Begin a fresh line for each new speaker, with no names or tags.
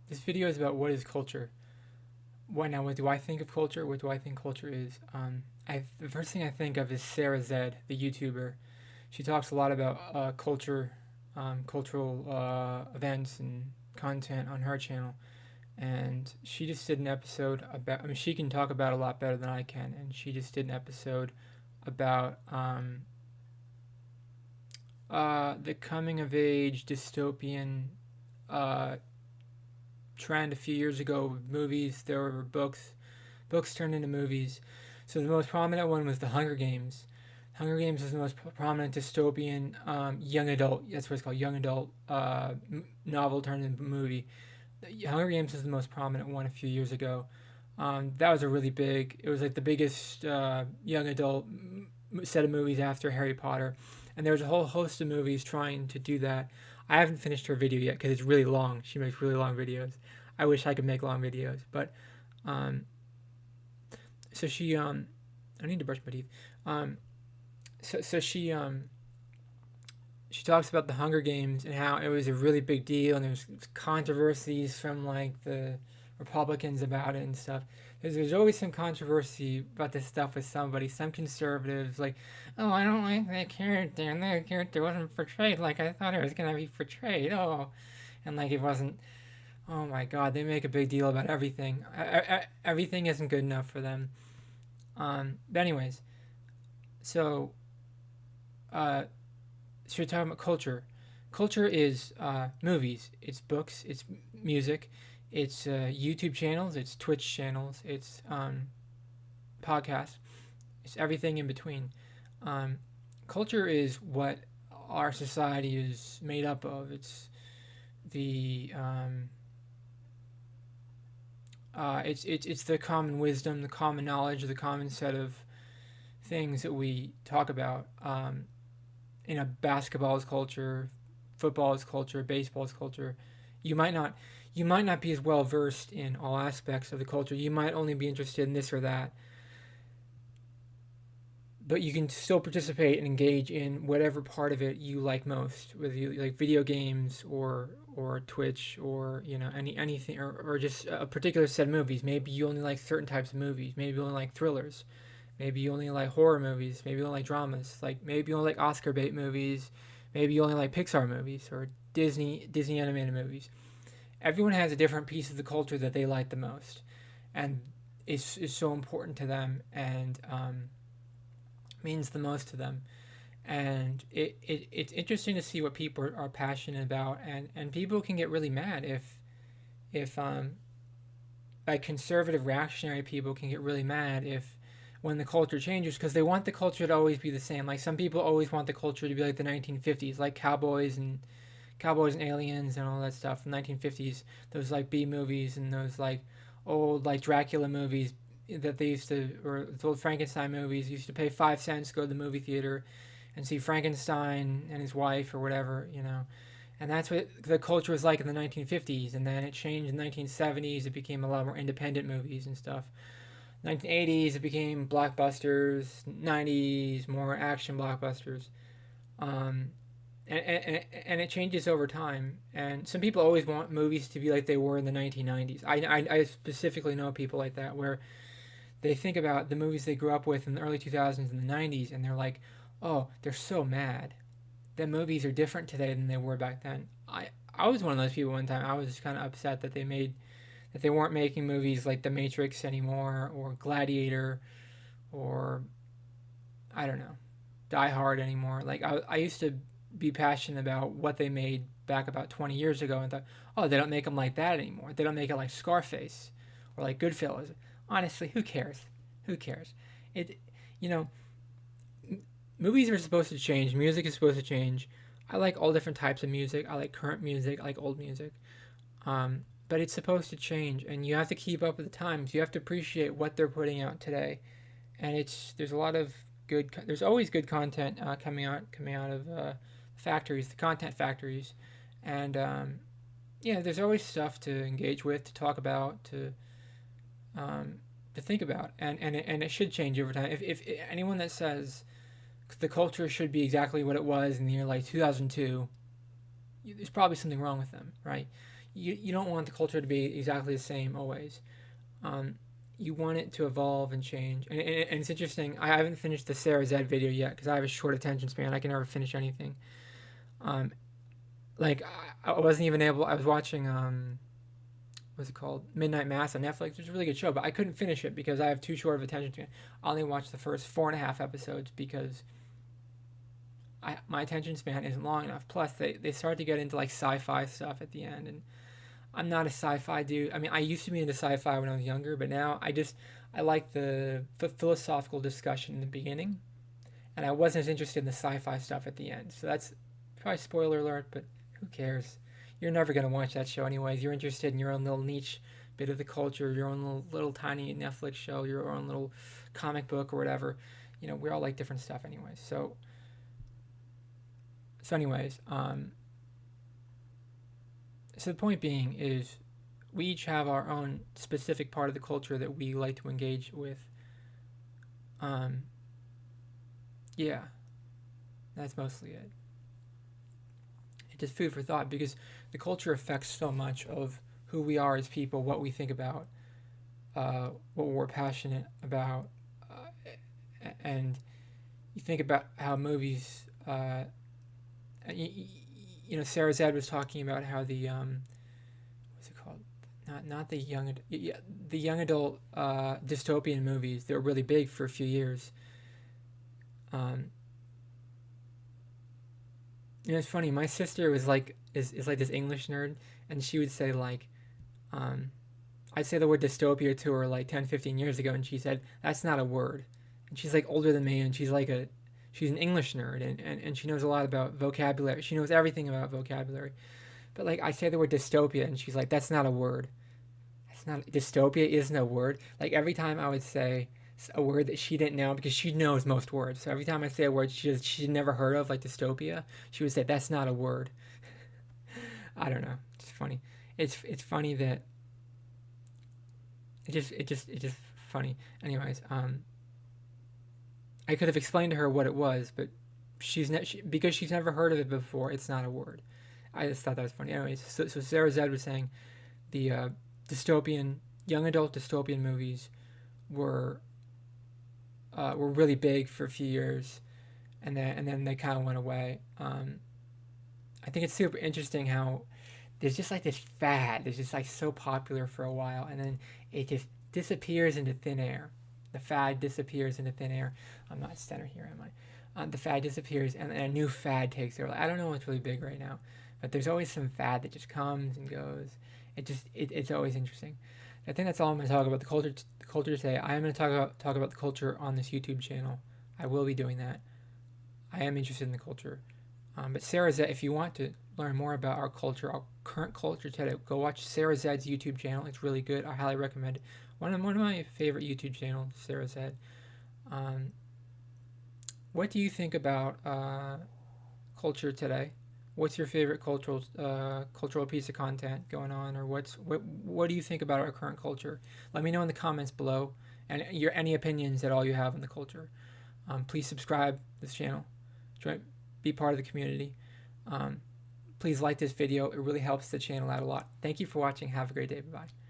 This video is about what is culture. What do I think of culture? What do I think culture is? The first thing I think of is Sarah Zed, the YouTuber. She talks a lot about culture, cultural events and content on her channel. And she just did an episode about. I mean, she can talk about it a lot better than I can. And she just did an episode about the coming of age dystopian uh, trend a few years ago with movies. There were books turned into movies. So the most prominent one was The Hunger Games. Hunger Games is the most prominent dystopian young adult. That's what it's called, young adult novel turned into movie. Hunger Games is the most prominent one a few years ago. That was a really big. It was like the biggest young adult set of movies after Harry Potter, and there was a whole host of movies trying to do that. I haven't finished her video yet because it's really long. She makes really long videos. I wish I could make long videos, but um, so she I need to brush my teeth. Um, so she talks about the Hunger Games and how it was a really big deal, and there's controversies from like the Republicans about it and stuff. There's always some controversy about this stuff with somebody. Some conservatives like, oh, I don't like that character, and that character wasn't portrayed like I thought it was gonna be portrayed. Oh, and like it wasn't. Oh my God, they make a big deal about everything. Everything isn't good enough for them. But anyways, so uh, so you're talking about culture. Culture is movies, it's books, it's music, it's YouTube channels, it's Twitch channels, it's podcasts, it's everything in between. Um, Culture is what our society is made up of. It's the it's the common wisdom, the common knowledge, the common set of things that we talk about. In a basketball's culture, football's culture, baseball's culture, you might not you might not be as well versed in all aspects of the culture. You might only be interested in this or that, but you can still participate and engage in whatever part of it you like most, whether you like video games or Twitch or anything or just a particular set of movies. Maybe you only like certain types of movies. Maybe you only like thrillers. Maybe you only like horror movies. Maybe you only like dramas. Like maybe you only like Oscar bait movies. Maybe you only like Pixar movies or Disney animated movies. Everyone has a different piece of the culture that they like the most, and is so important to them and means the most to them. And it's interesting to see what people are passionate about, and people can get really mad if like conservative reactionary people can get really mad if when the culture changes because they want the culture to always be the same. Like some people always want the culture to be like the 1950s, like cowboys and aliens and all that stuff from the 1950s. Those like B movies and those like old like Dracula movies that they used to, or the old Frankenstein movies. You used to pay 5 cents to go to the movie theater and see Frankenstein and his wife or whatever. And that's what the culture was like in the 1950s. And then it changed in the 1970s. It became a lot more independent movies and stuff. 1980s, it became blockbusters. 90s, more action blockbusters. Um, and it changes over time. And some people always want movies to be like they were in the 1990s. I specifically know people like that where they think about the movies they grew up with in the early 2000s and the 90s, and they're like, oh, they're so mad. The movies are different today than they were back then. I was one of those people one time. I was kind of upset that they weren't making movies like The Matrix anymore or Gladiator or I don't know, Die Hard anymore. Like I used to be passionate about what they made back about 20 years ago and thought, oh, they don't make them like that anymore. They don't make it like Scarface or like Goodfellas. Honestly, who cares? Who cares? It, you know, movies are supposed to change. Music is supposed to change. I like all different types of music. I like current music. I like old music. But it's supposed to change, and you have to keep up with the times. You have to appreciate what they're putting out today, and there's a lot of good. There's always good content coming out of factories, the content factories, and yeah, there's always stuff to engage with, to talk about, to think about, and it should change over time. If anyone that says the culture should be exactly what it was in the year like 2002, there's probably something wrong with them, right? you don't want the culture to be exactly the same always. Um, you want it to evolve and change. And it's interesting. I haven't finished the Sarah Z video yet because I have a short attention span. I can never finish anything. Um, like I wasn't even able. I was watching what's it called, Midnight Mass on Netflix. It's a really good show, but I couldn't finish it because I have too short of attention span. I only watched the first 4.5 episodes because my attention span isn't long enough. Plus, they start to get into like sci-fi stuff at the end, and I'm not a sci-fi dude. I mean, I used to be into sci-fi when I was younger, but now I like the philosophical discussion in the beginning, and I wasn't as interested in the sci-fi stuff at the end. So that's probably spoiler alert, but who cares? You're never gonna watch that show anyways. You're interested in your own little niche bit of the culture, your own little tiny Netflix show, your own little comic book or whatever. You know, we all like different stuff anyways. So the point being is we each have our own specific part of the culture that we like to engage with. Um, yeah, that's mostly it. It's just food for thought because the culture affects so much of who we are as people, what we think about, what we're passionate about, and you think about how movies. You know, Sarah Zed was talking about how the what's it called? Not the yeah, the young adult dystopian movies. They were really big for a few years. Um, you know, it's funny. My sister was like is like this English nerd, and she would say like, um, I'd say the word dystopia to her like 10, 15 years ago, and she said that's not a word. And she's like older than me, and she's an English nerd, and she knows a lot about vocabulary. She knows everything about vocabulary. But like I say the word dystopia, and she's like, "That's not a word. That's not dystopia. Isn't a word." Like every time I would say a word that she didn't know because she knows most words. So every time I say a word she'd never heard of, like dystopia, she would say that's not a word. I don't know. It's funny. It's funny that it's just funny. Anyways, I could have explained to her what it was, but because she's never heard of it before. It's not a word. I just thought that was funny. Anyways, so Sarah Zed was saying the dystopian, young adult dystopian movies were were really big for a few years, and then they kind of went away. I think it's super interesting how there's just like this fad that's just like so popular for a while, and then it just disappears into thin air. The fad disappears into thin air. I'm not center here, am I? The fad disappears, and a new fad takes over. Like, I don't know what's really big right now, but there's always some fad that just comes and goes. It's always interesting. I think that's all I'm going to talk about the culture today. I am going to talk about the culture on this YouTube channel. I will be doing that. I am interested in the culture. But Sarah Zed, if you want to learn more about our culture, our current culture today, go watch Sarah Zed's YouTube channel. It's really good. I highly recommend it. One of my favorite YouTube channels, Sarah Zed. Um, what do you think about culture today? What's your favorite cultural piece of content going on, or what do you think about our current culture? Let me know in the comments below, and your any opinions that all you have on the culture. Please subscribe to this channel. Join, be part of the community. Um, Please like this video. It really helps the channel out a lot. Thank you for watching. Have a great day. Bye bye.